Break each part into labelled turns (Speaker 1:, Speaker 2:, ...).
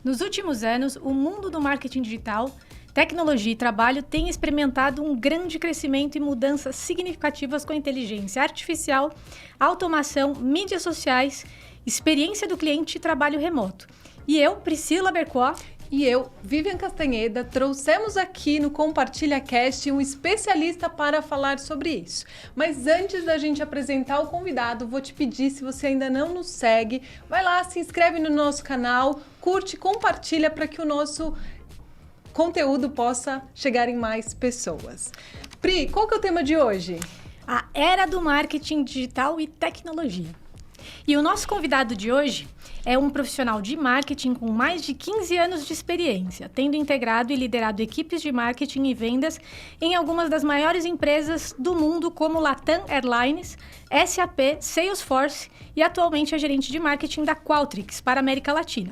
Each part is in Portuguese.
Speaker 1: Nos últimos anos, o mundo do marketing digital, tecnologia e trabalho tem experimentado um grande crescimento e mudanças significativas com a inteligência artificial, automação, mídias sociais, experiência do cliente e trabalho remoto. E eu, Priscila Bercoa,
Speaker 2: e eu, Vivian Castanheda, trouxemos aqui no Compartilha Cast um especialista para falar sobre isso. Mas antes da gente apresentar o convidado, vou te pedir, se você ainda não nos segue, vai lá, se inscreve no nosso canal, curte, compartilha para que o nosso conteúdo possa chegar em mais pessoas. Pri, qual que é o tema de hoje?
Speaker 1: A era do marketing digital e tecnologia. E o nosso convidado de hoje é um profissional de marketing com mais de 15 anos de experiência, tendo integrado e liderado equipes de marketing e vendas em algumas das maiores empresas do mundo, como Latam Airlines, SAP, Salesforce e atualmente é gerente de marketing da Qualtrics para a América Latina.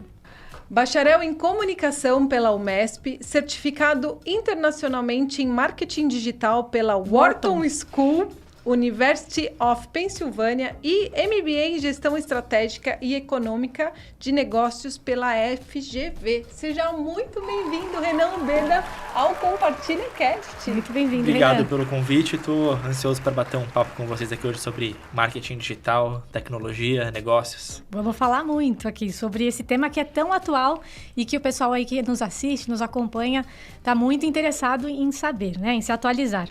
Speaker 2: Bacharel em Comunicação pela UMESP, certificado internacionalmente em Marketing Digital pela Wharton School, University of Pennsylvania e MBA em Gestão Estratégica e Econômica de Negócios pela FGV. Seja muito bem-vindo, Renan Ubeda, ao Compartilha Cast.
Speaker 1: Muito bem-vindo,
Speaker 3: Obrigado
Speaker 1: Renan.
Speaker 3: pelo convite. Estou ansioso para bater um papo com vocês aqui hoje sobre marketing digital, tecnologia, negócios.
Speaker 1: Vamos falar muito aqui sobre esse tema que é tão atual e que o pessoal aí que nos assiste, nos acompanha, está muito interessado em saber, né? Em se atualizar.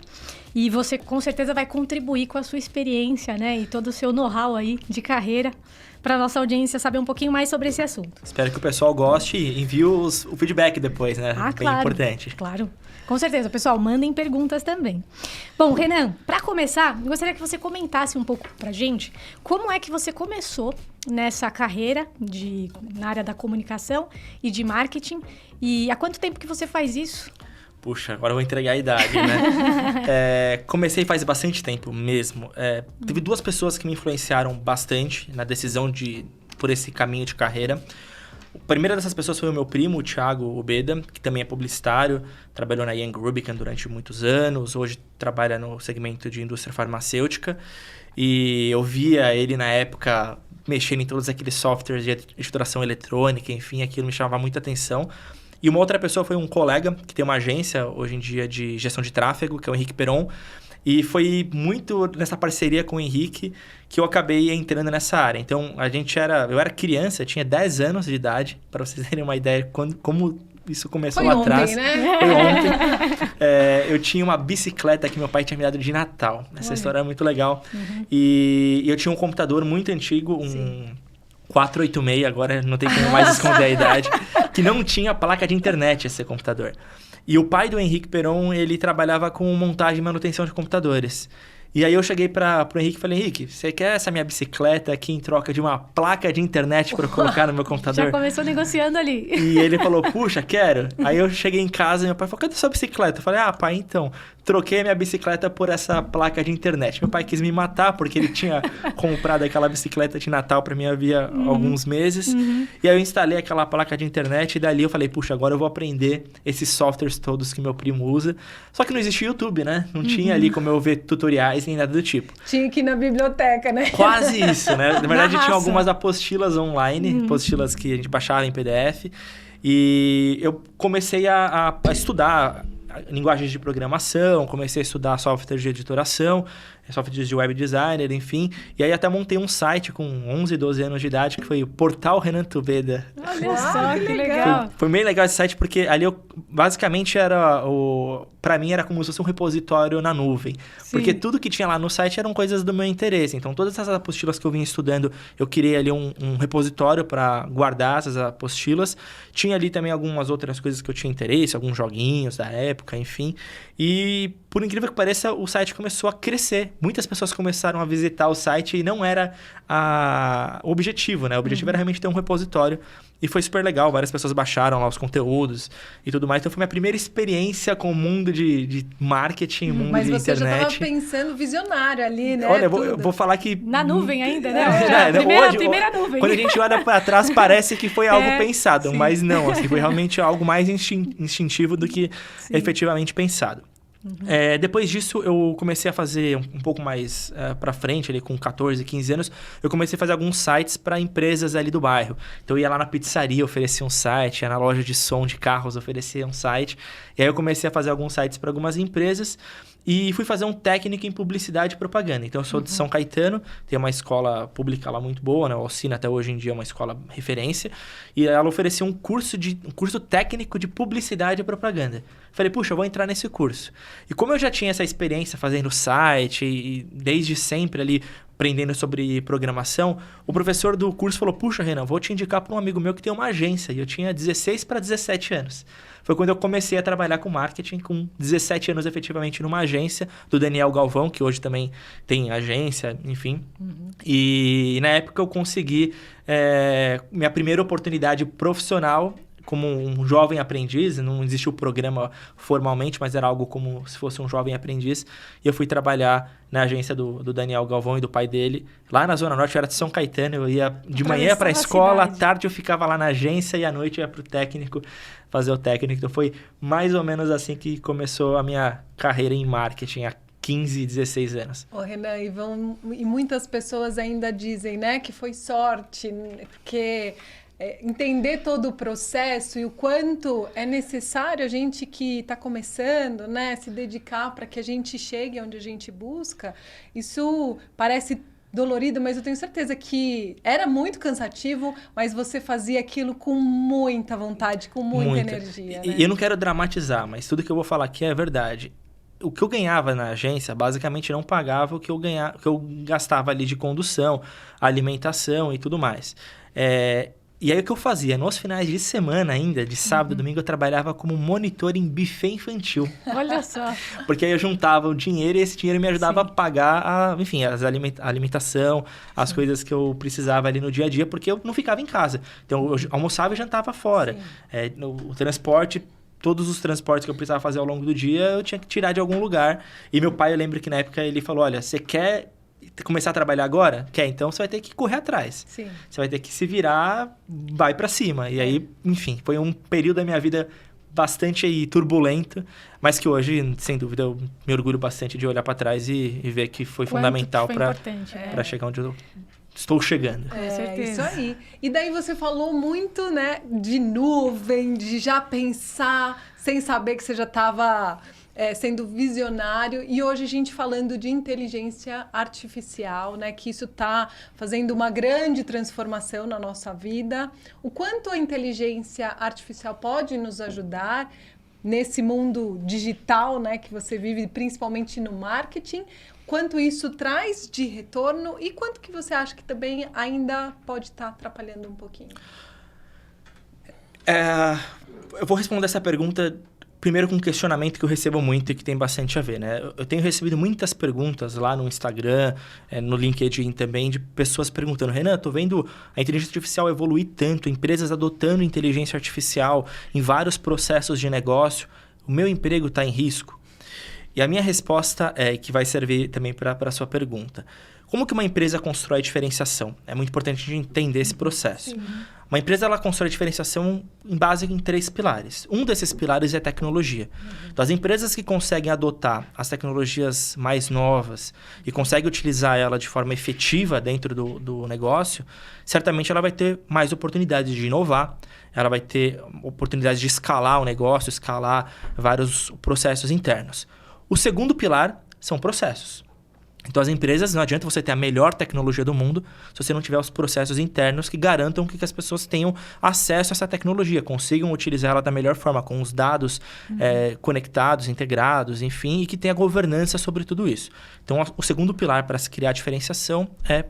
Speaker 1: E você com certeza vai contribuir com a sua experiência, né? E todo o seu know-how aí de carreira para a nossa audiência saber um pouquinho mais sobre esse assunto.
Speaker 3: Espero que o pessoal goste e envie o feedback depois, né?
Speaker 1: Ah,
Speaker 3: bem
Speaker 1: claro,
Speaker 3: importante.
Speaker 1: Claro. Com certeza. Pessoal, mandem perguntas também. Bom, Renan, para começar, eu gostaria que você comentasse um pouco pra gente como é que você começou nessa carreira na área da comunicação e de marketing e há quanto tempo que você faz isso?
Speaker 3: Puxa, agora eu vou entregar a idade, né? Comecei faz bastante tempo mesmo. Teve duas pessoas que me influenciaram bastante na decisão por esse caminho de carreira. A primeira dessas pessoas foi o meu primo, o Thiago Ubeda, que também é publicitário, trabalhou na Young Rubicon durante muitos anos, hoje trabalha no segmento de indústria farmacêutica. E eu via ele na época mexendo em todos aqueles softwares de estruturação eletrônica, enfim, aquilo me chamava muita atenção. E uma outra pessoa foi um colega que tem uma agência hoje em dia de gestão de tráfego, que é o Henrique Peron. E foi muito nessa parceria com o Henrique que eu acabei entrando nessa área. Então, eu era criança, tinha 10 anos de idade, para vocês terem uma ideia como isso começou lá atrás.
Speaker 2: Foi ontem, né?
Speaker 3: Foi ontem. Eu tinha uma bicicleta que meu pai tinha me dado de Natal. Essa história é muito legal. Uhum. E eu tinha um computador muito antigo, um 486, agora não tem como mais esconder a idade, que não tinha placa de internet esse computador. E o pai do Henrique Peron, ele trabalhava com montagem e manutenção de computadores. E aí eu cheguei pro Henrique e falei, Henrique, você quer essa minha bicicleta aqui em troca de uma placa de internet para eu colocar no meu computador?
Speaker 1: Já começou negociando ali.
Speaker 3: E ele falou, puxa, quero. Aí eu cheguei em casa e meu pai falou, cadê sua bicicleta? Eu falei, pai, então, troquei a minha bicicleta por essa placa de internet. Meu pai quis me matar porque ele tinha comprado aquela bicicleta de Natal para mim havia alguns meses. Uhum. E aí eu instalei aquela placa de internet e dali eu falei, puxa, agora eu vou aprender esses softwares todos que meu primo usa. Só que não existia YouTube, né? Não tinha ali como eu ver tutoriais nem nada do tipo.
Speaker 2: Tinha que ir na biblioteca, né?
Speaker 3: Quase isso, né? Na verdade, tinha algumas apostilas online, apostilas que a gente baixava em PDF. E eu comecei a estudar linguagens de programação, comecei a estudar softwares de editoração, softwares de web designer, enfim. E aí até montei um site com 11, 12 anos de idade, que foi o Portal Renan Ubeda.
Speaker 1: Olha só, que legal.
Speaker 3: Foi bem legal esse site, porque ali eu, basicamente, pra mim era como se fosse um repositório na nuvem. Sim. Porque tudo que tinha lá no site eram coisas do meu interesse. Então, todas essas apostilas que eu vinha estudando, eu criei ali um repositório para guardar essas apostilas. Tinha ali também algumas outras coisas que eu tinha interesse, alguns joguinhos da época, enfim. E, por incrível que pareça, o site começou a crescer. Muitas pessoas começaram a visitar o site e não era o objetivo, né? O objetivo era realmente ter um repositório. E foi super legal, várias pessoas baixaram lá os conteúdos e tudo mais. Então foi minha primeira experiência com o mundo de marketing, mundo de internet.
Speaker 2: Mas você já estava pensando visionário ali, né?
Speaker 3: Olha, eu vou falar que...
Speaker 1: Na nuvem ainda, né? Primeira nuvem.
Speaker 3: Quando a gente olha para trás, parece que foi algo pensado. Sim. Mas não, assim, foi realmente algo mais instintivo do que efetivamente pensado. Depois disso, eu comecei a fazer um pouco mais pra frente, ali com 14, 15 anos, eu comecei a fazer alguns sites para empresas ali do bairro. Então, eu ia lá na pizzaria, oferecia um site, ia na loja de som de carros, oferecia um site. E aí, eu comecei a fazer alguns sites para algumas empresas e fui fazer um técnico em publicidade e propaganda. Então, eu sou de São Caetano, tem uma escola pública lá muito boa, né? O Alcina, até hoje em dia, é uma escola referência. E ela oferecia um curso técnico de publicidade e propaganda. Falei, puxa, eu vou entrar nesse curso. E como eu já tinha essa experiência fazendo site e desde sempre ali aprendendo sobre programação, o professor do curso falou, puxa, Renan, vou te indicar para um amigo meu que tem uma agência. E eu tinha 16 para 17 anos. Foi quando eu comecei a trabalhar com marketing, com 17 anos efetivamente numa agência do Daniel Galvão, que hoje também tem agência, enfim. E na época eu consegui minha primeira oportunidade profissional como um jovem aprendiz. Não existia o programa formalmente, mas era algo como se fosse um jovem aprendiz. E eu fui trabalhar na agência do Daniel Galvão e do pai dele, lá na Zona Norte. Eu era de São Caetano, eu ia de manhã para a escola, à tarde eu ficava lá na agência e à noite eu ia para o técnico fazer o técnico. Então foi mais ou menos assim que começou a minha carreira em marketing, há 15, 16 anos.
Speaker 2: Renan, e muitas pessoas ainda dizem, né, que foi sorte, porque entender todo o processo e o quanto é necessário a gente que está começando, né, se dedicar para que a gente chegue onde a gente busca. Isso parece dolorido, mas eu tenho certeza que era muito cansativo, mas você fazia aquilo com muita vontade, com muita energia.
Speaker 3: E eu não quero dramatizar, mas tudo que eu vou falar aqui é verdade. O que eu ganhava na agência, basicamente, não pagava o que eu gastava ali de condução, alimentação e tudo mais. E aí, o que eu fazia? Nos finais de semana ainda, de sábado e domingo, eu trabalhava como monitor em buffet infantil.
Speaker 1: Olha só.
Speaker 3: Porque aí eu juntava o dinheiro e esse dinheiro me ajudava a pagar, a alimentação, as coisas que eu precisava ali no dia a dia, porque eu não ficava em casa. Então, eu almoçava e jantava fora. O transporte... Todos os transportes que eu precisava fazer ao longo do dia, eu tinha que tirar de algum lugar. E meu pai, eu lembro que na época ele falou, olha, você quer começar a trabalhar agora? Quer? Então você vai ter que correr atrás.
Speaker 2: Sim.
Speaker 3: Você vai ter que se virar, vai pra cima. E aí, enfim, foi um período da minha vida bastante aí turbulento, mas que hoje, sem dúvida, eu me orgulho bastante de olhar para trás e ver que foi fundamental para chegar onde eu estou chegando.
Speaker 1: Com certeza.
Speaker 2: Isso aí. E daí você falou muito, né, de nuvem, de já pensar sem saber que você já estava sendo visionário. E hoje a gente falando de inteligência artificial, né, que isso está fazendo uma grande transformação na nossa vida. O quanto a inteligência artificial pode nos ajudar nesse mundo digital, né, que você vive, principalmente no marketing, quanto isso traz de retorno e quanto que você acha que também ainda pode estar atrapalhando um pouquinho?
Speaker 3: Eu vou responder essa pergunta primeiro com um questionamento que eu recebo muito e que tem bastante a ver, né? Eu tenho recebido muitas perguntas lá no Instagram, no LinkedIn também, de pessoas perguntando, Renan, tô vendo a inteligência artificial evoluir tanto, empresas adotando inteligência artificial em vários processos de negócio, o meu emprego está em risco? E a minha resposta que vai servir também para a sua pergunta. Como que uma empresa constrói diferenciação? É muito importante a gente entender esse processo. Sim. Uma empresa ela constrói diferenciação em base em 3 pilares. Um desses pilares é a tecnologia. Então, as empresas que conseguem adotar as tecnologias mais novas e conseguem utilizar ela de forma efetiva dentro do negócio, certamente ela vai ter mais oportunidades de inovar, ela vai ter oportunidades de escalar o negócio, escalar vários processos internos. O segundo pilar são processos. Então, as empresas, não adianta você ter a melhor tecnologia do mundo se você não tiver os processos internos que garantam que as pessoas tenham acesso a essa tecnologia, consigam utilizar ela da melhor forma, com os dados conectados, integrados, enfim, e que tenha governança sobre tudo isso. Então, o segundo pilar para se criar diferenciação é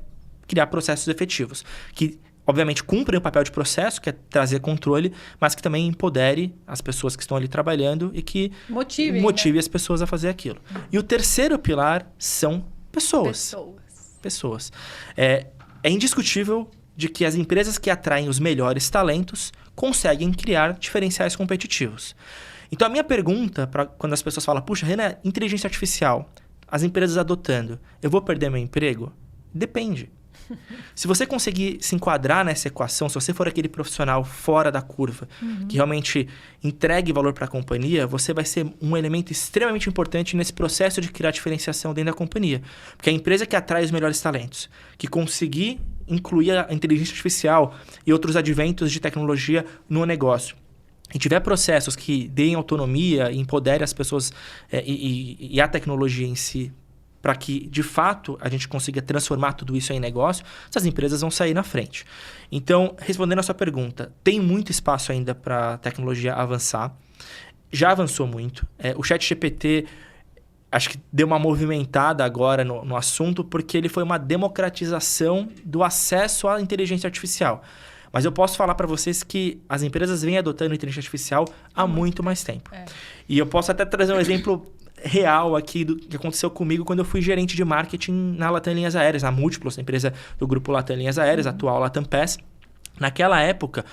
Speaker 3: criar processos efetivos, que obviamente cumprem o papel de processo, que é trazer controle, mas que também empodere as pessoas que estão ali trabalhando e que motive as pessoas a fazer aquilo. E o terceiro pilar são pessoas. É indiscutível de que as empresas que atraem os melhores talentos conseguem criar diferenciais competitivos. Então, a minha pergunta, quando as pessoas falam, puxa, Renan, inteligência artificial, as empresas adotando, eu vou perder meu emprego? Depende. Se você conseguir se enquadrar nessa equação, se você for aquele profissional fora da curva, que realmente entregue valor para a companhia, você vai ser um elemento extremamente importante nesse processo de criar diferenciação dentro da companhia. Porque a empresa que atrai os melhores talentos, que conseguir incluir a inteligência artificial e outros adventos de tecnologia no negócio, e tiver processos que deem autonomia e empoderem as pessoas e a tecnologia em si, para que, de fato, a gente consiga transformar tudo isso em negócio, essas empresas vão sair na frente. Então, respondendo a sua pergunta, tem muito espaço ainda para a tecnologia avançar. Já avançou muito. O ChatGPT, acho que deu uma movimentada agora no assunto, porque ele foi uma democratização do acesso à inteligência artificial. Mas eu posso falar para vocês que as empresas vêm adotando inteligência artificial há muito mais tempo. E eu posso até trazer um exemplo real aqui do que aconteceu comigo quando eu fui gerente de marketing na Latam Linhas Aéreas, na Múltiplos, empresa do grupo Latam Linhas Aéreas, atual Latam PES. Naquela época,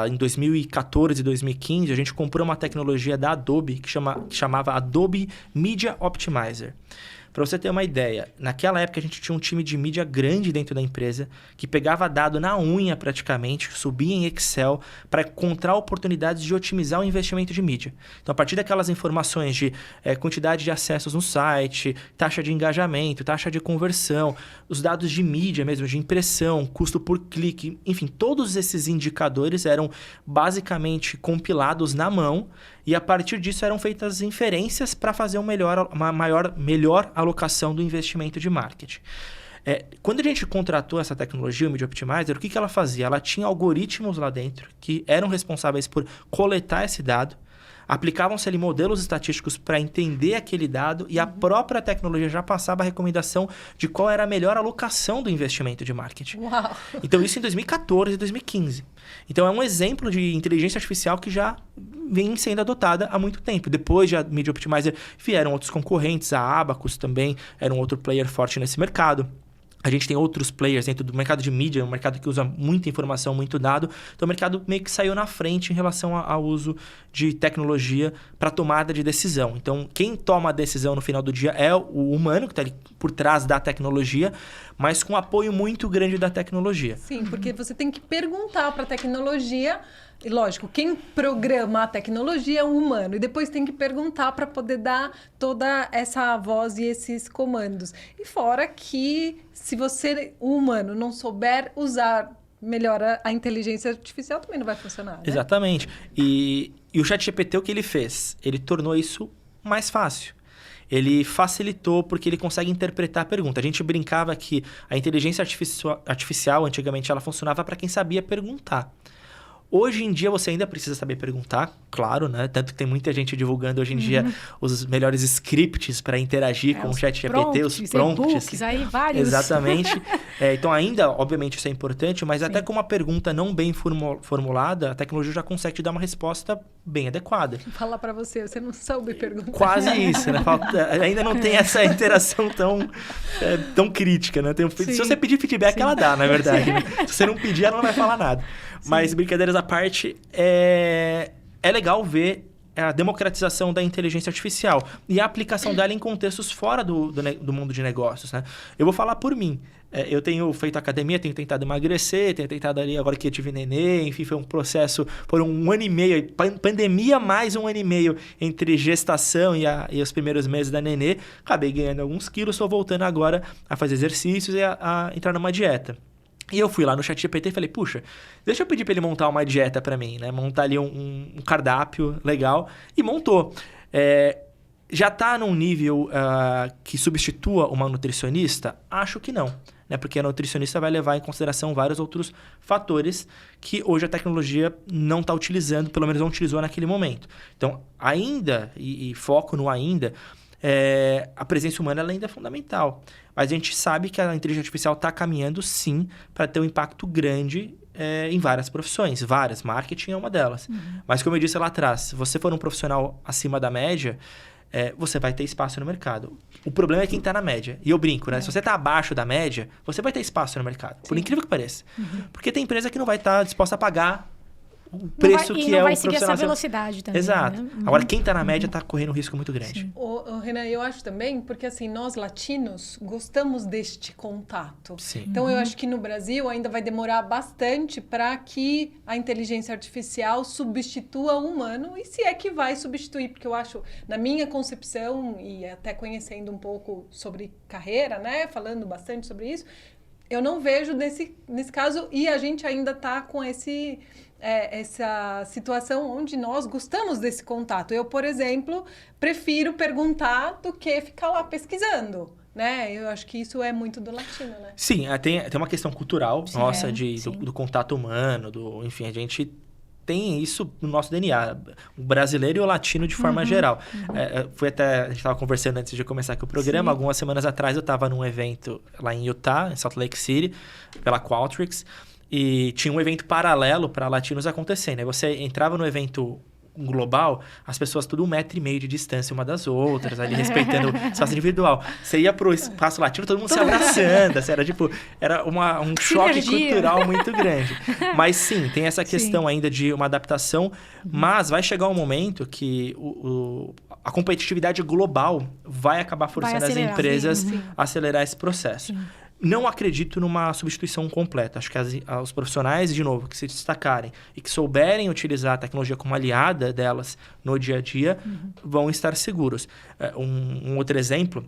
Speaker 3: em 2014 e 2015, a gente comprou uma tecnologia da Adobe que chamava Adobe Media Optimizer. Para você ter uma ideia, naquela época a gente tinha um time de mídia grande dentro da empresa que pegava dado na unha praticamente, subia em Excel para encontrar oportunidades de otimizar o investimento de mídia. Então, a partir daquelas informações de quantidade de acessos no site, taxa de engajamento, taxa de conversão, os dados de mídia mesmo, de impressão, custo por clique, enfim, todos esses indicadores eram basicamente compilados na mão e a partir disso eram feitas inferências para fazer uma melhor alocação do investimento de marketing. Quando a gente contratou essa tecnologia, o Media Optimizer, o que ela fazia? Ela tinha algoritmos lá dentro que eram responsáveis por coletar esse dado, aplicavam-se ali modelos estatísticos para entender aquele dado e a própria tecnologia já passava a recomendação de qual era a melhor alocação do investimento de marketing.
Speaker 2: Uau.
Speaker 3: Então, isso em 2014 e 2015. Então, é um exemplo de inteligência artificial que já vem sendo adotada há muito tempo. Depois de a Media Optimizer, vieram outros concorrentes, a Abacus também era um outro player forte nesse mercado. A gente tem outros players dentro do mercado de mídia, um mercado que usa muita informação, muito dado. Então, o mercado meio que saiu na frente em relação ao uso de tecnologia para tomada de decisão. Então, quem toma a decisão no final do dia é o humano, que está ali por trás da tecnologia, mas com apoio muito grande da tecnologia.
Speaker 2: Sim, porque você tem que perguntar para a tecnologia. E lógico, quem programa a tecnologia é um humano. E depois tem que perguntar para poder dar toda essa voz e esses comandos. E fora que, se você, um humano, não souber usar melhor a inteligência artificial, também não vai funcionar, né?
Speaker 3: Exatamente. E o ChatGPT, o que ele fez? Ele tornou isso mais fácil. Ele facilitou porque ele consegue interpretar a pergunta. A gente brincava que a inteligência artificial antigamente, ela funcionava para quem sabia perguntar. Hoje em dia você ainda precisa saber perguntar, claro, né? Tanto que tem muita gente divulgando hoje em dia os melhores scripts para interagir com o ChatGPT, os prompts.
Speaker 1: Aí vários.
Speaker 3: Exatamente. Então ainda, obviamente, isso é importante, mas até com uma pergunta não bem formulada, a tecnologia já consegue te dar uma resposta bem adequada.
Speaker 2: Falar para você não soube perguntar.
Speaker 3: Quase isso, né? Ainda não tem essa interação tão crítica, né? Se você pedir feedback, ela dá, na verdade. Né? Se você não pedir, ela não vai falar nada. Mas, brincadeiras à parte, é legal ver a democratização da inteligência artificial e a aplicação dela em contextos fora do mundo de negócios, né? Eu vou falar por mim. Eu tenho feito academia, tenho tentado emagrecer, tenho tentado ali, agora que eu tive nenê, enfim, foi um processo, foram 1 ano e meio, pandemia mais 1 ano e meio entre gestação e os primeiros meses da nenê, acabei ganhando alguns quilos, estou voltando agora a fazer exercícios e a entrar numa dieta. E eu fui lá no ChatGPT e falei, puxa, deixa eu pedir para ele montar uma dieta para mim, né? Montar ali um cardápio legal. E montou. Já está num nível que substitua uma nutricionista? Acho que não. Né? Porque a nutricionista vai levar em consideração vários outros fatores que hoje a tecnologia não está utilizando, pelo menos não utilizou naquele momento. Então, ainda, e foco no ainda, a presença humana ela ainda é fundamental. Mas a gente sabe que a inteligência artificial está caminhando, sim, para ter um impacto grande em várias profissões. Várias. Marketing é uma delas. Mas, como eu disse lá atrás, se você for um profissional acima da média, você vai ter espaço no mercado. O problema é quem está na média. E eu brinco, né? Se você está abaixo da média, você vai ter espaço no mercado. Sim. Por incrível que pareça. Porque tem empresa que não vai estar disposta a pagar o preço que é o profissional.
Speaker 1: Não vai seguir essa velocidade também.
Speaker 3: Exato.
Speaker 1: Né?
Speaker 3: Agora, quem está na média está correndo um risco muito grande.
Speaker 2: Renan, eu acho também, porque assim, nós latinos gostamos deste contato.
Speaker 3: Sim.
Speaker 2: Então, eu acho que no Brasil ainda vai demorar bastante para que a inteligência artificial substitua o humano, e se é que vai substituir, porque eu acho, na minha concepção, e até conhecendo um pouco sobre carreira, né, falando bastante sobre isso, eu não vejo nesse caso, e a gente ainda está com essa situação onde nós gostamos desse contato. Eu, por exemplo, prefiro perguntar do que ficar lá pesquisando, né? Eu acho que isso é muito do latino, né?
Speaker 3: Sim, tem uma questão cultural nossa do contato humano, enfim, a gente tem isso no nosso DNA, o brasileiro e o latino de forma geral. A gente estava conversando antes de começar aqui o programa, algumas semanas atrás eu estava num evento lá em Utah, em Salt Lake City, pela Qualtrics, e tinha um evento paralelo para latinos acontecendo. Aí você entrava no evento global, as pessoas tudo 1,5 metro de distância uma das outras, ali respeitando o espaço individual. Você ia pro espaço latino, todo mundo se abraçando. Assim, era um choque cultural muito grande. Mas sim, tem essa questão ainda de uma adaptação, mas vai chegar um momento que a competitividade global vai acabar forçando as empresas a acelerar esse processo. Sim. Não acredito numa substituição completa. Acho que os profissionais, de novo, que se destacarem e que souberem utilizar a tecnologia como aliada delas no dia a dia, vão estar seguros. Um outro exemplo,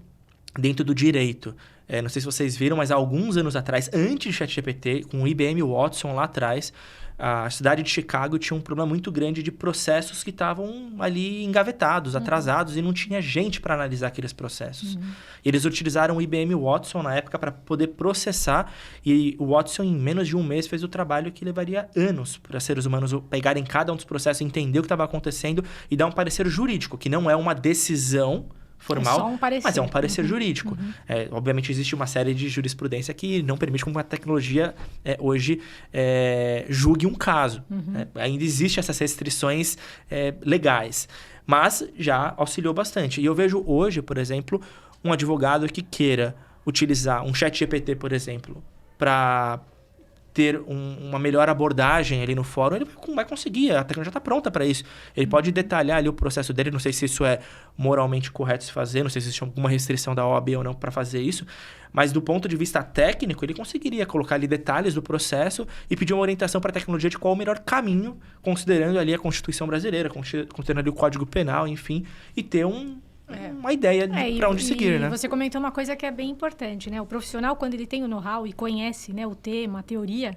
Speaker 3: dentro do direito. Não sei se vocês viram, mas há alguns anos atrás, antes de ChatGPT, com o IBM Watson lá atrás, a cidade de Chicago tinha um problema muito grande de processos que estavam ali engavetados, atrasados, e não tinha gente para analisar aqueles processos. Eles utilizaram o IBM Watson na época para poder processar, e o Watson, em menos de um mês, fez o trabalho que levaria anos para seres humanos pegarem cada um dos processos, entender o que estava acontecendo e dar um parecer jurídico, que não é uma decisão formal,
Speaker 1: só um parecer.
Speaker 3: Mas é um parecer jurídico. Obviamente, existe uma série de jurisprudência que não permite que uma tecnologia hoje julgue um caso. Ainda existem essas restrições legais, mas já auxiliou bastante. E eu vejo hoje, por exemplo, um advogado que queira utilizar um ChatGPT, por exemplo, para ter uma melhor abordagem ali no fórum, ele vai conseguir, a tecnologia está pronta para isso. Ele pode detalhar ali o processo dele, não sei se isso é moralmente correto se fazer, não sei se existe alguma restrição da OAB ou não para fazer isso, mas do ponto de vista técnico, ele conseguiria colocar ali detalhes do processo e pedir uma orientação para a tecnologia de qual o melhor caminho, considerando ali a Constituição brasileira, considerando ali o Código Penal, enfim, e ter uma ideia para onde seguir, né?
Speaker 1: Você comentou uma coisa que é bem importante, né? O profissional, quando ele tem o know-how e conhece, né, o tema, a teoria,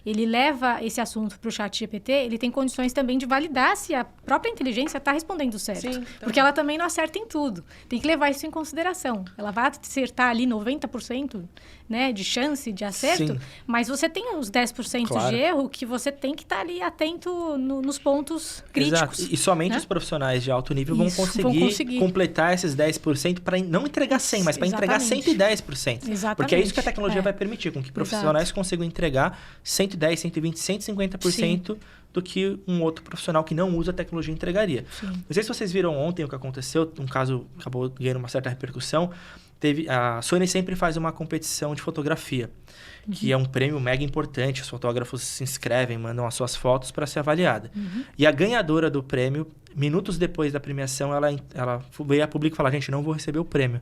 Speaker 1: ele leva esse assunto para o ChatGPT, ele tem condições também de validar se a própria inteligência está respondendo certo. Sim, porque ela também não acerta em tudo. Tem que levar isso em consideração. Ela vai acertar ali 90%, né, de chance de acerto, mas você tem uns 10% de erro que você tem que estar ali atento nos pontos críticos.
Speaker 3: Exato. E somente os profissionais de alto nível vão conseguir completar esses 10% para não entregar 100%, mas para entregar 110%.
Speaker 1: Exatamente.
Speaker 3: Porque é isso que a tecnologia vai permitir, com que profissionais consigam entregar 110, 120, 150% do que um outro profissional que não usa a tecnologia entregaria. Não sei se vocês viram ontem o que aconteceu, um caso acabou ganhando uma certa repercussão. A Sony sempre faz uma competição de fotografia, que é um prêmio mega importante. Os fotógrafos se inscrevem, mandam as suas fotos para ser avaliada. E a ganhadora do prêmio, minutos depois da premiação, ela veio a público e falou: gente, não vou receber o prêmio,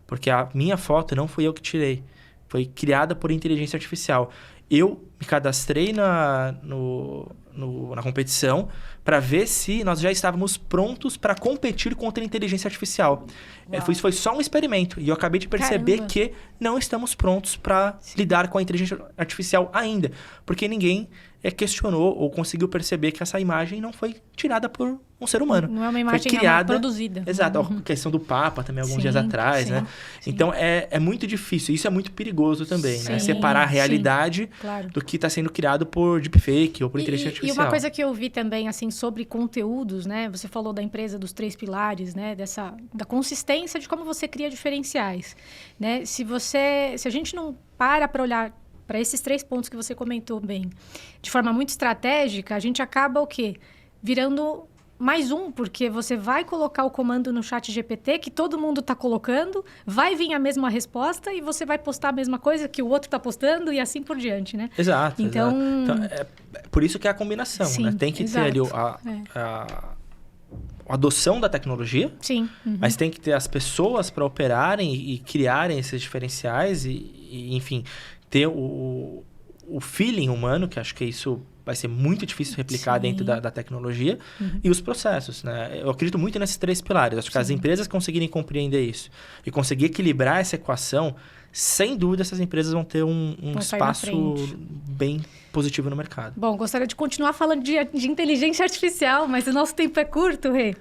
Speaker 3: porque a minha foto não fui eu que tirei. Foi criada por inteligência artificial. Eu me cadastrei na competição para ver se nós já estávamos prontos para competir contra a inteligência artificial. Isso foi só um experimento. E eu acabei de perceber que não estamos prontos para lidar com a inteligência artificial ainda. Porque ninguém questionou ou conseguiu perceber que essa imagem não foi tirada por um ser humano.
Speaker 1: Não é uma imagem
Speaker 3: criada,
Speaker 1: produzida.
Speaker 3: Exato. A questão do Papa também, alguns dias atrás, né? Então, é muito difícil. Isso é muito perigoso também, né? Separar a realidade do que está sendo criado por deepfake ou por inteligência artificial.
Speaker 1: E uma coisa que eu vi também, assim, sobre conteúdos, né? Você falou da empresa dos 3 pilares, né? Da consistência de como você cria diferenciais, né? Se a gente não para olhar para esses 3 pontos que você comentou bem, de forma muito estratégica, a gente acaba o quê? Virando mais um, porque você vai colocar o comando no chat GPT que todo mundo está colocando, vai vir a mesma resposta e você vai postar a mesma coisa que o outro está postando e assim por diante, né?
Speaker 3: Exato.
Speaker 1: Então,
Speaker 3: é por isso que é a combinação,
Speaker 1: sim,
Speaker 3: né? Tem que ter ali a adoção da tecnologia,
Speaker 1: sim.
Speaker 3: Mas tem que ter as pessoas para operarem e criarem esses diferenciais e, enfim, ter o feeling humano, que acho que isso vai ser muito difícil replicar dentro da tecnologia, e os processos, né? Eu acredito muito nesses 3 pilares. Acho que as empresas conseguirem compreender isso e conseguir equilibrar essa equação, sem dúvida essas empresas vão ter um espaço bem positivo no mercado.
Speaker 1: Bom, gostaria de continuar falando de inteligência artificial, mas o nosso tempo é curto, Rê.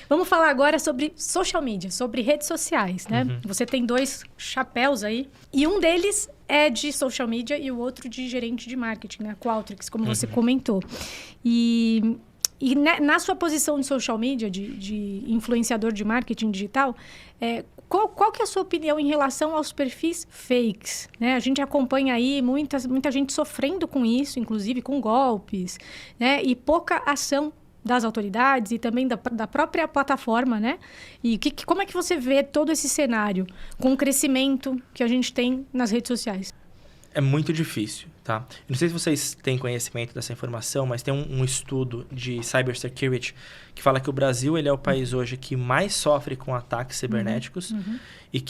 Speaker 1: Vamos falar agora sobre social media, sobre redes sociais, né? Você tem 2 chapéus aí, e um deles é de social media e o outro de gerente de marketing, né? Qualtrics, como você comentou. E na sua posição de social media, de influenciador de marketing digital, qual que é a sua opinião em relação aos perfis fakes? Né? A gente acompanha aí muita gente sofrendo com isso, inclusive com golpes, né? E pouca ação das autoridades e também da própria plataforma, né? E como é que você vê todo esse cenário com o crescimento que a gente tem nas redes sociais?
Speaker 3: É muito difícil, tá? Eu não sei se vocês têm conhecimento dessa informação, mas tem um estudo de cybersecurity que fala que o Brasil ele é o país hoje que mais sofre com ataques cibernéticos e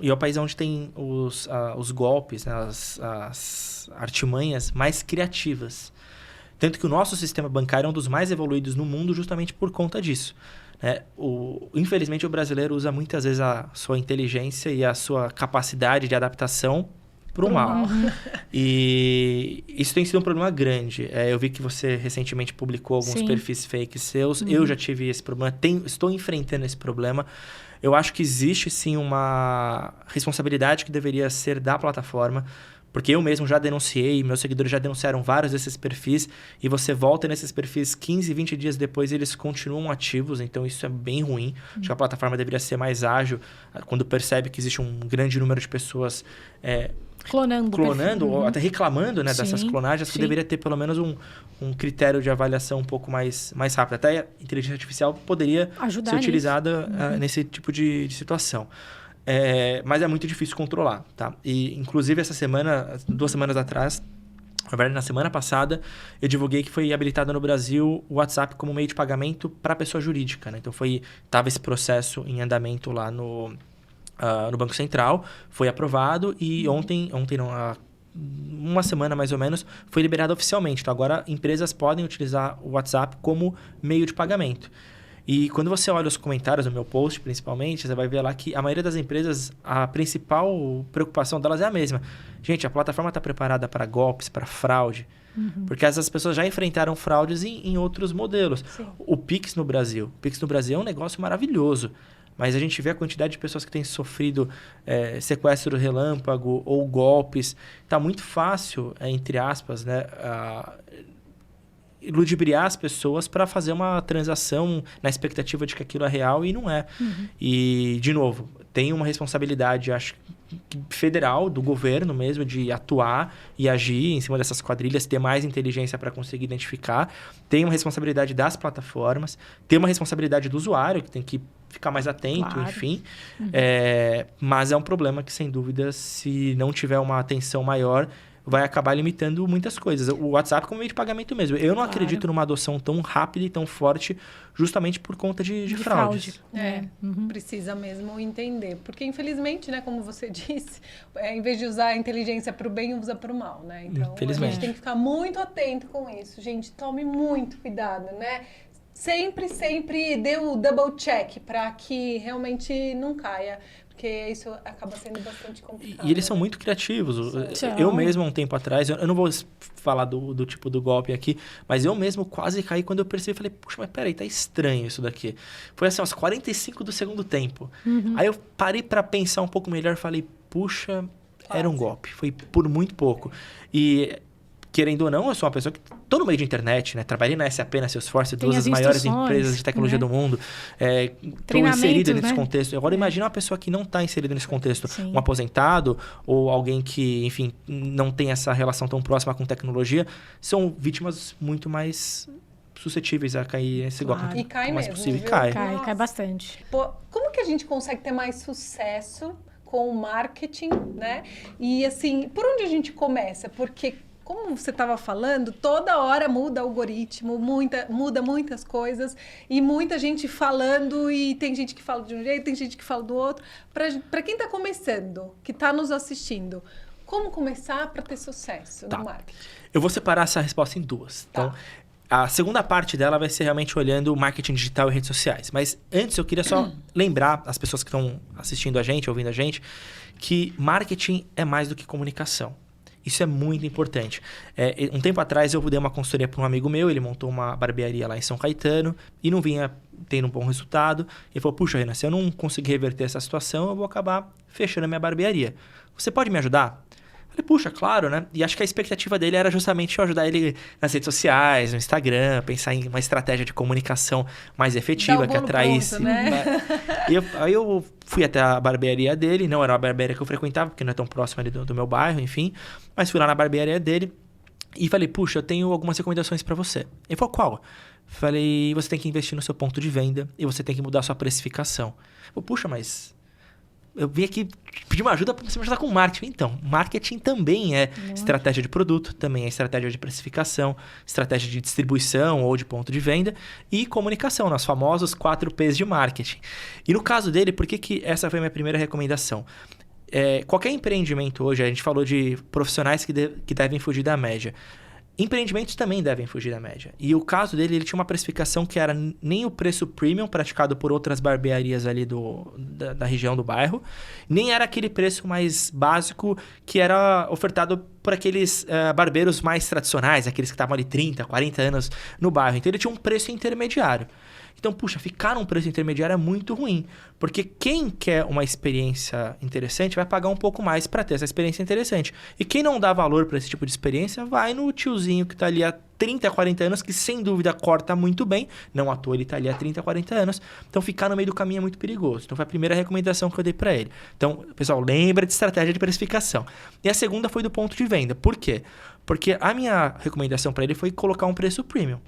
Speaker 3: é o país onde tem os golpes, né? as artimanhas mais criativas. Tanto que o nosso sistema bancário é um dos mais evoluídos no mundo justamente por conta disso. Né? Infelizmente, o brasileiro usa muitas vezes a sua inteligência e a sua capacidade de adaptação para o mal. E isso tem sido um problema grande. Eu vi que você recentemente publicou alguns perfis fake seus. Eu já tive esse problema. Estou enfrentando esse problema. Eu acho que existe, sim, uma responsabilidade que deveria ser da plataforma. Porque eu mesmo já denunciei, meus seguidores já denunciaram vários desses perfis, e você volta nesses perfis 15, 20 dias depois eles continuam ativos, então isso é bem ruim. Acho que a plataforma deveria ser mais ágil quando percebe que existe um grande número de pessoas clonando ou até reclamando, né, dessas clonagens, que deveria ter pelo menos um critério de avaliação um pouco mais rápido. Até a inteligência artificial poderia ser utilizada nesse tipo de situação. Mas é muito difícil controlar, tá? E, inclusive, essa semana, 2 semanas atrás, na verdade, na semana passada, eu divulguei que foi habilitado no Brasil o WhatsApp como meio de pagamento para pessoa jurídica, né? Então, estava esse processo em andamento lá no Banco Central, foi aprovado e ontem não, há uma semana mais ou menos, foi liberado oficialmente. Então, agora, empresas podem utilizar o WhatsApp como meio de pagamento. E quando você olha os comentários do meu post, principalmente, você vai ver lá que a maioria das empresas, a principal preocupação delas é a mesma. Gente, a plataforma está preparada para golpes, para fraude. Porque essas pessoas já enfrentaram fraudes em outros modelos.
Speaker 1: Sim.
Speaker 3: O Pix no Brasil. O Pix no Brasil é um negócio maravilhoso. Mas a gente vê a quantidade de pessoas que têm sofrido sequestro relâmpago ou golpes. Está muito fácil, entre aspas, né? Ludibriar as pessoas para fazer uma transação na expectativa de que aquilo é real e não é. E, de novo, tem uma responsabilidade, acho, federal, do governo mesmo, de atuar e agir em cima dessas quadrilhas, ter mais inteligência para conseguir identificar. Tem uma responsabilidade das plataformas, tem uma responsabilidade do usuário, que tem que ficar mais atento, enfim. Mas é um problema que, sem dúvida, se não tiver uma atenção maior, vai acabar limitando muitas coisas. O WhatsApp como meio de pagamento mesmo. Eu não acredito numa adoção tão rápida e tão forte justamente por conta de fraudes.
Speaker 2: Precisa mesmo entender. Porque, infelizmente, né, como você disse, em vez de usar a inteligência para o bem, usa para o mal, né? Então, a gente tem que ficar muito atento com isso. Gente, tome muito cuidado, né? Sempre dê o double check para que realmente não caia. Porque isso acaba sendo bastante complicado.
Speaker 3: E eles são muito criativos. Eu mesmo, há um tempo atrás, eu não vou falar do tipo do golpe aqui, mas eu mesmo quase caí quando eu percebi. Falei, puxa, mas peraí, tá estranho isso daqui. Foi assim, aos 45 do segundo tempo. Aí eu parei para pensar um pouco melhor e falei, puxa, era um golpe. Foi por muito pouco. E, querendo ou não, eu sou uma pessoa que estou no meio de internet, né? Trabalhei na SAP, na Salesforce, 2 das maiores empresas de tecnologia do mundo. Estou inserido nesse contexto. Agora, imagina uma pessoa que não está inserida nesse contexto. Um aposentado ou alguém que, enfim, não tem essa relação tão próxima com tecnologia. São vítimas muito mais suscetíveis a cair nesse golpe.
Speaker 1: Claro.
Speaker 2: E cai
Speaker 3: o mais
Speaker 2: mesmo,
Speaker 3: possível.
Speaker 2: viu?
Speaker 3: E cai.
Speaker 1: Cai bastante.
Speaker 2: Pô, como que a gente consegue ter mais sucesso com o marketing, né? E assim, por onde a gente começa? Porque, como você estava falando, toda hora muda o algoritmo, muda muitas coisas e muita gente falando e tem gente que fala de um jeito, tem gente que fala do outro. Para quem está começando, que está nos assistindo, como começar para ter sucesso no marketing?
Speaker 3: Eu vou separar essa resposta em duas.
Speaker 2: Tá.
Speaker 3: Então, a segunda parte dela vai ser realmente olhando o marketing digital e redes sociais. Mas antes eu queria só lembrar as pessoas que estão assistindo a gente, ouvindo a gente, que marketing é mais do que comunicação. Isso é muito importante. Um tempo atrás eu dei uma consultoria para um amigo meu, ele montou uma barbearia lá em São Caetano e não vinha tendo um bom resultado. Ele falou, puxa, Renan, se eu não conseguir reverter essa situação, eu vou acabar fechando a minha barbearia. Você pode me ajudar? Falei, puxa, claro, né? E acho que a expectativa dele era justamente eu ajudar ele nas redes sociais, no Instagram, pensar em uma estratégia de comunicação mais efetiva, que atraísse.
Speaker 2: Pronto, né?
Speaker 3: Aí eu fui até a barbearia dele, não era uma barbearia que eu frequentava, porque não é tão próximo ali do meu bairro, enfim. Mas fui lá na barbearia dele e falei, puxa, eu tenho algumas recomendações para você. Ele falou, qual? Falei, você tem que investir no seu ponto de venda e você tem que mudar a sua precificação. Eu falei, puxa, mas eu vim aqui pedir uma ajuda para você me ajudar com marketing. Então, marketing também é estratégia de produto, também é estratégia de precificação, estratégia de distribuição ou de ponto de venda e comunicação, nos famosos 4 P's de marketing. E no caso dele, por que essa foi a minha primeira recomendação? Qualquer empreendimento hoje, a gente falou de profissionais que devem fugir da média. Empreendimentos também devem fugir da média. E o caso dele, ele tinha uma precificação que era nem o preço premium praticado por outras barbearias ali da região do bairro, nem era aquele preço mais básico que era ofertado por aqueles barbeiros mais tradicionais, aqueles que estavam ali 30, 40 anos no bairro. Então ele tinha um preço intermediário. Então, puxa, ficar num preço intermediário é muito ruim. Porque quem quer uma experiência interessante vai pagar um pouco mais para ter essa experiência interessante. E quem não dá valor para esse tipo de experiência vai no tiozinho que está ali há 30, 40 anos, que sem dúvida corta muito bem. Não à toa ele está ali há 30, 40 anos. Então, ficar no meio do caminho é muito perigoso. Então, foi a primeira recomendação que eu dei para ele. Então, pessoal, lembra de estratégia de precificação. E a segunda foi do ponto de venda. Por quê? Porque a minha recomendação para ele foi colocar um preço premium.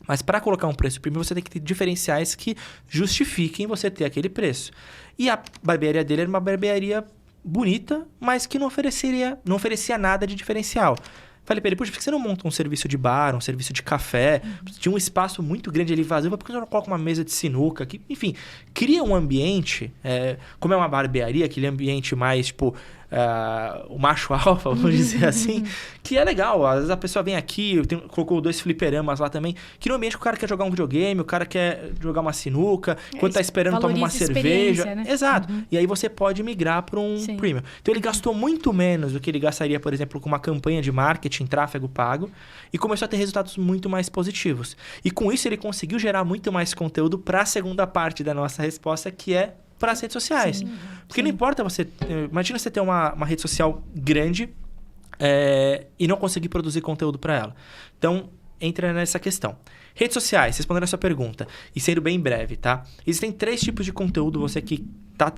Speaker 3: Mas para colocar um preço premium, você tem que ter diferenciais que justifiquem você ter aquele preço. E a barbearia dele era uma barbearia bonita, mas que não oferecia nada de diferencial. Falei para ele, puxa, por que você não monta um serviço de bar, um serviço de café? Tinha um espaço muito grande ali vazio, por que você não coloca uma mesa de sinuca? Enfim, cria um ambiente, como é uma barbearia, aquele ambiente mais, tipo, o macho alfa, vamos dizer assim, que é legal. Às vezes a pessoa vem aqui, colocou 2 fliperamas lá também, que no ambiente o cara quer jogar um videogame, o cara quer jogar uma sinuca, enquanto tá esperando tomar uma cerveja.
Speaker 1: Né?
Speaker 3: Exato. E aí você pode migrar para um premium. Então ele gastou muito menos do que ele gastaria, por exemplo, com uma campanha de marketing, tráfego pago, e começou a ter resultados muito mais positivos. E com isso ele conseguiu gerar muito mais conteúdo para a segunda parte da nossa resposta, que é para as redes sociais. Porque não importa você... Imagina você ter uma rede social grande e não conseguir produzir conteúdo para ela. Então, entra nessa questão. Redes sociais, respondendo a sua pergunta, e sendo bem breve, tá? Existem 3 tipos de conteúdo, você que tá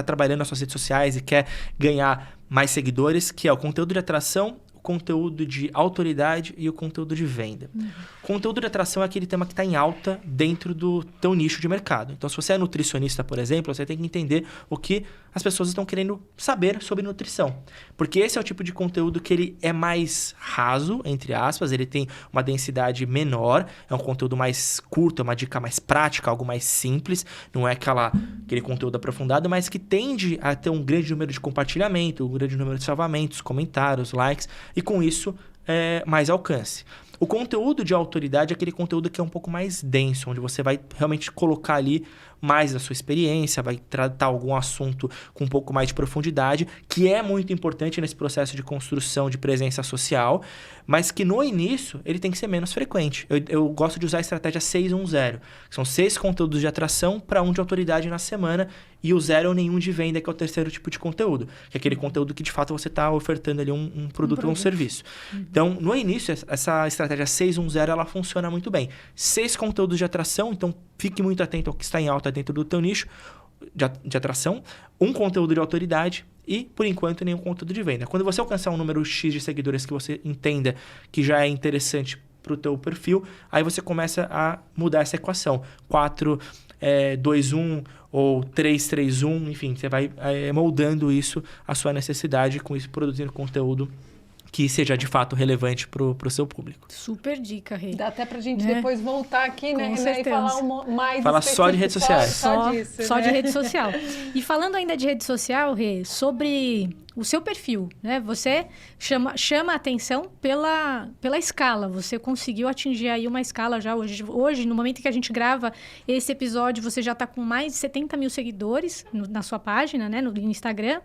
Speaker 3: trabalhando nas suas redes sociais e quer ganhar mais seguidores, que é o conteúdo de atração, o conteúdo de autoridade e o conteúdo de venda. Conteúdo de atração é aquele tema que está em alta dentro do teu nicho de mercado. Então, se você é nutricionista, por exemplo, você tem que entender o que as pessoas estão querendo saber sobre nutrição. Porque esse é o tipo de conteúdo que ele é mais raso, entre aspas, ele tem uma densidade menor, é um conteúdo mais curto, é uma dica mais prática, algo mais simples, não é aquele conteúdo aprofundado, mas que tende a ter um grande número de compartilhamento, um grande número de salvamentos, comentários, likes, e com isso, mais alcance. O conteúdo de autoridade é aquele conteúdo que é um pouco mais denso, onde você vai realmente colocar ali mais da sua experiência, vai tratar algum assunto com um pouco mais de profundidade, que é muito importante nesse processo de construção de presença social, mas que no início ele tem que ser menos frequente. Eu gosto de usar a estratégia 6-1-0, que são 6 conteúdos de atração para 1 de autoridade na semana, e o 0 ou nenhum de venda, que é o terceiro tipo de conteúdo, que é aquele conteúdo que de fato você está ofertando ali um produto ou um serviço. Então, no início, essa estratégia 6-1-0 ela funciona muito bem. 6 conteúdos de atração, então fique muito atento ao que está em alta dentro do teu nicho de atração, 1 conteúdo de autoridade e, por enquanto, nenhum conteúdo de venda. Quando você alcançar um número X de seguidores que você entenda que já é interessante para o teu perfil, aí você começa a mudar essa equação. 4, 2, 1 ou 3, 3, 1, enfim, você vai moldando isso à sua necessidade, com isso produzindo conteúdo que seja de fato relevante para o seu público.
Speaker 1: Super dica, Rê.
Speaker 2: Dá até pra gente depois voltar aqui, né?
Speaker 1: certeza.
Speaker 2: E falar mais
Speaker 3: Fala só de redes sociais.
Speaker 1: Só
Speaker 2: disso, né?
Speaker 1: de rede social. E falando ainda de rede social, Rê, sobre o seu perfil, né? Você chama a atenção pela escala. Você conseguiu atingir aí uma escala já hoje, no momento que a gente grava esse episódio, você já está com mais de 70 mil seguidores na sua página, né? No Instagram.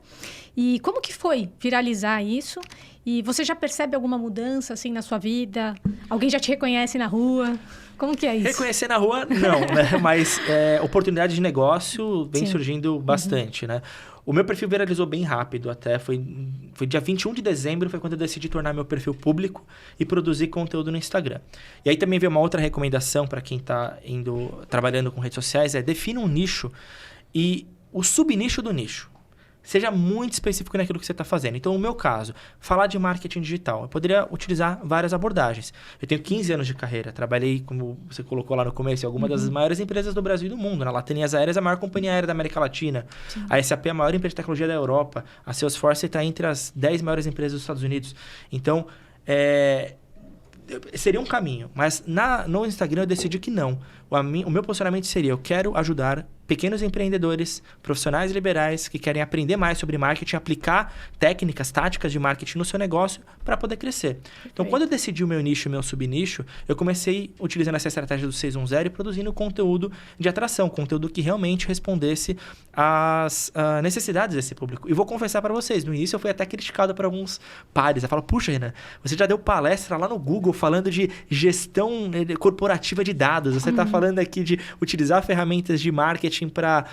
Speaker 1: E como que foi viralizar isso? E você já percebe alguma mudança, assim, na sua vida? Alguém já te reconhece na rua? Como que é isso?
Speaker 3: Reconhecer na rua, não, né? Mas oportunidade de negócio vem surgindo bastante, né? O meu perfil viralizou bem rápido até. Foi dia 21 de dezembro, foi quando eu decidi tornar meu perfil público e produzir conteúdo no Instagram. E aí também veio uma outra recomendação para quem está trabalhando com redes sociais, defina um nicho e o subnicho do nicho. Seja muito específico naquilo que você está fazendo. Então, no meu caso, falar de marketing digital. Eu poderia utilizar várias abordagens. Eu tenho 15 anos de carreira. Trabalhei, como você colocou lá no começo, em alguma das maiores empresas do Brasil e do mundo. Na Latanias Aéreas, a maior companhia aérea da América Latina. Sim. A SAP é a maior empresa de tecnologia da Europa. A Salesforce está entre as 10 maiores empresas dos Estados Unidos. Então, seria um caminho. Mas no Instagram eu decidi que não. O meu posicionamento seria: eu quero ajudar pequenos empreendedores, profissionais liberais que querem aprender mais sobre marketing, aplicar técnicas, táticas de marketing no seu negócio para poder crescer. Então, quando eu decidi o meu nicho e o meu subnicho, eu comecei utilizando essa estratégia do 610 e produzindo conteúdo de atração, conteúdo que realmente respondesse às necessidades desse público. E vou confessar para vocês, no início eu fui até criticado por alguns pares. Eu falo: puxa, Renan, você já deu palestra lá no Google falando de gestão corporativa de dados, você está falando aqui de utilizar ferramentas de marketing para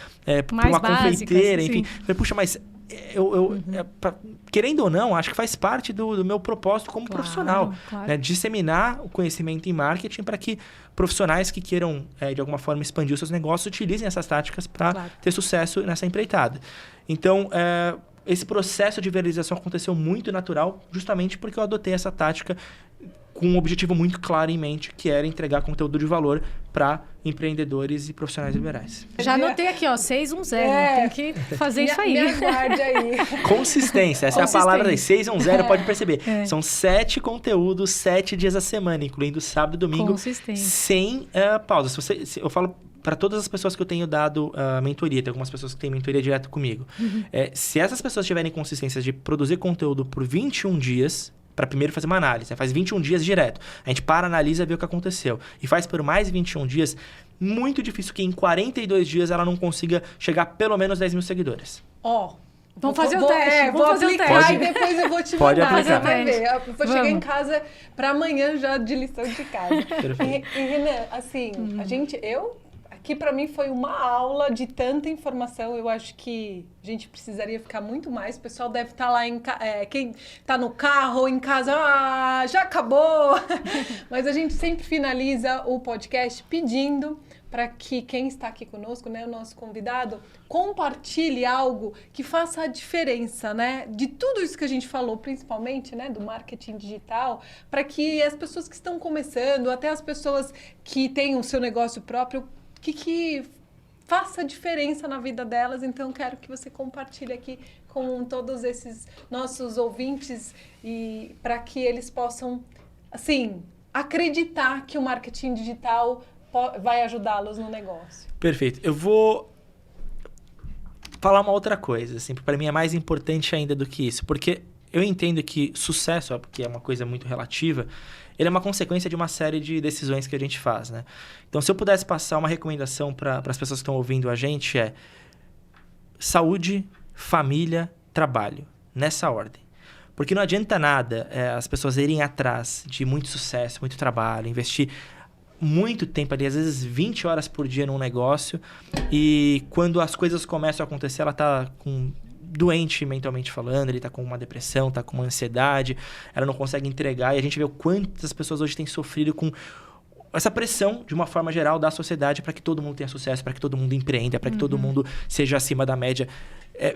Speaker 3: uma confeiteira, enfim. Falei, puxa, mas querendo ou não, acho que faz parte do meu propósito como profissional. Claro. Né? Disseminar o conhecimento em marketing para que profissionais que queiram, de alguma forma, expandir os seus negócios utilizem essas táticas para ter sucesso nessa empreitada. Então, esse processo de viralização aconteceu muito natural, justamente porque eu adotei essa tática com um objetivo muito claro em mente, que era entregar conteúdo de valor para empreendedores e profissionais liberais.
Speaker 1: Já anotei aqui, 610. Tem que fazer isso aí.
Speaker 2: Me aguarde aí.
Speaker 3: Consistência, essa é a palavra aí. 610, pode perceber. São 7 conteúdos, 7 dias a semana, incluindo sábado e domingo.
Speaker 1: Consistência. Sem
Speaker 3: pausa. Eu falo para todas as pessoas que eu tenho dado mentoria, tem algumas pessoas que têm mentoria direto comigo. Se essas pessoas tiverem consistência de produzir conteúdo por 21 dias... para primeiro fazer uma análise. Faz 21 dias direto. A gente analisa, vê o que aconteceu. E faz por mais 21 dias, muito difícil que em 42 dias ela não consiga chegar a pelo menos 10 mil seguidores.
Speaker 1: Vamos fazer o teste.
Speaker 2: Vou aplicar e depois eu vou te mandar.
Speaker 3: Pode aplicar.
Speaker 2: Você vai ver. Eu vou chegar em casa para amanhã já de lição de casa. E Renan, assim, aqui para mim foi uma aula de tanta informação. Eu acho que a gente precisaria ficar muito mais. O pessoal deve estar lá, quem está no carro ou em casa, já acabou. Mas a gente sempre finaliza o podcast pedindo para que quem está aqui conosco, né, o nosso convidado, compartilhe algo que faça a diferença, né, de tudo isso que a gente falou, principalmente, né, do marketing digital, para que as pessoas que estão começando, até as pessoas que têm o seu negócio próprio, que faça diferença na vida delas. Então, quero que você compartilhe aqui com todos esses nossos ouvintes e para que eles possam, assim, acreditar que o marketing digital vai ajudá-los no negócio.
Speaker 3: Perfeito. Eu vou falar uma outra coisa, assim, para mim é mais importante ainda do que isso, porque eu entendo que sucesso, porque é uma coisa muito relativa, ele é uma consequência de uma série de decisões que a gente faz, né? Então, se eu pudesse passar uma recomendação para as pessoas que estão ouvindo a gente, saúde, família, trabalho, nessa ordem. Porque não adianta nada as pessoas irem atrás de muito sucesso, muito trabalho, investir muito tempo ali, às vezes 20 horas por dia num negócio, e quando as coisas começam a acontecer, ela está doente mentalmente falando, ele está com uma depressão, está com uma ansiedade, ela não consegue entregar, e a gente vê o quanto as pessoas hoje têm sofrido com essa pressão, de uma forma geral, da sociedade para que todo mundo tenha sucesso, para que todo mundo empreenda, para que todo mundo seja acima da média.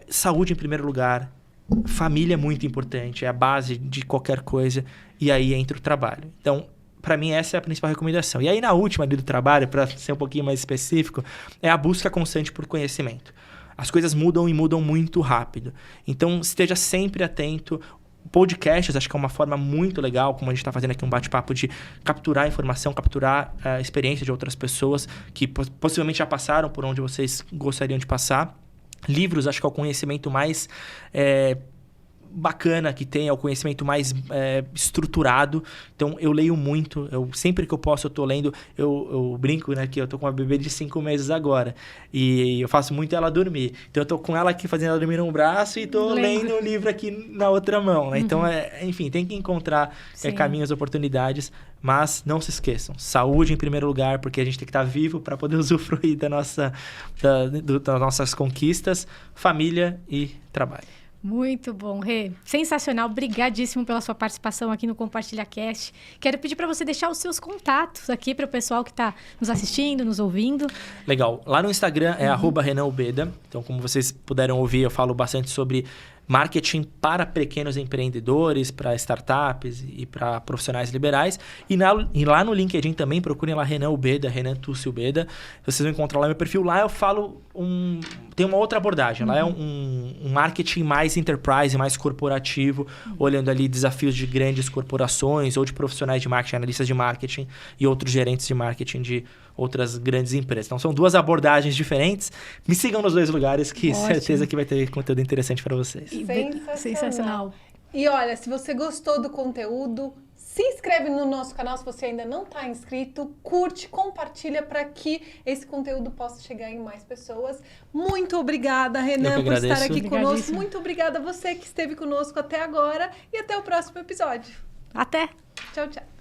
Speaker 3: Saúde em primeiro lugar, família é muito importante, é a base de qualquer coisa, e aí entra o trabalho. Então, para mim, essa é a principal recomendação. E aí, na última ali do trabalho, para ser um pouquinho mais específico, é a busca constante por conhecimento. As coisas mudam e mudam muito rápido. Então, esteja sempre atento. Podcasts, acho que é uma forma muito legal, como a gente está fazendo aqui um bate-papo, de capturar informação, capturar a experiência de outras pessoas que possivelmente já passaram por onde vocês gostariam de passar. Livros, acho que é o conhecimento mais bacana que tem, é o conhecimento mais estruturado. Então, eu leio muito. Sempre que eu posso, eu tô lendo. Eu brinco, né, que eu tô com uma bebê de 5 meses agora. E eu faço muito ela dormir. Então, eu tô com ela aqui, fazendo ela dormir num braço e tô lendo um livro aqui na outra mão, né? Então, enfim, tem que encontrar caminhos, oportunidades. Mas não se esqueçam, saúde em primeiro lugar, porque a gente tem que estar vivo para poder usufruir das nossas conquistas, família e trabalho.
Speaker 1: Muito bom, Rê. Sensacional. Obrigadíssimo pela sua participação aqui no Compartilha Cast. Quero pedir para você deixar os seus contatos aqui para o pessoal que está nos assistindo, nos ouvindo.
Speaker 3: Legal. Lá no Instagram é @RenanUbeda. Então, como vocês puderam ouvir, eu falo bastante sobre marketing para pequenos empreendedores, para startups e para profissionais liberais. E lá no LinkedIn também, procurem lá Renan Ubeda, Renan Tucci Ubeda. Vocês vão encontrar lá meu perfil. Lá eu falo tem uma outra abordagem. Lá é um marketing mais enterprise, mais corporativo, olhando ali desafios de grandes corporações ou de profissionais de marketing, analistas de marketing e outros gerentes de marketing de outras grandes empresas. Então, são 2 abordagens diferentes. Me sigam nos 2 lugares, que certeza que vai ter conteúdo interessante para vocês.
Speaker 1: Sensacional.
Speaker 2: E olha, se você gostou do conteúdo, se inscreve no nosso canal se você ainda não está inscrito, curte, compartilha para que esse conteúdo possa chegar em mais pessoas. Muito obrigada, Renan, por estar aqui conosco. Muito obrigada a você que esteve conosco até agora e até o próximo episódio.
Speaker 1: Até!
Speaker 2: Tchau, tchau.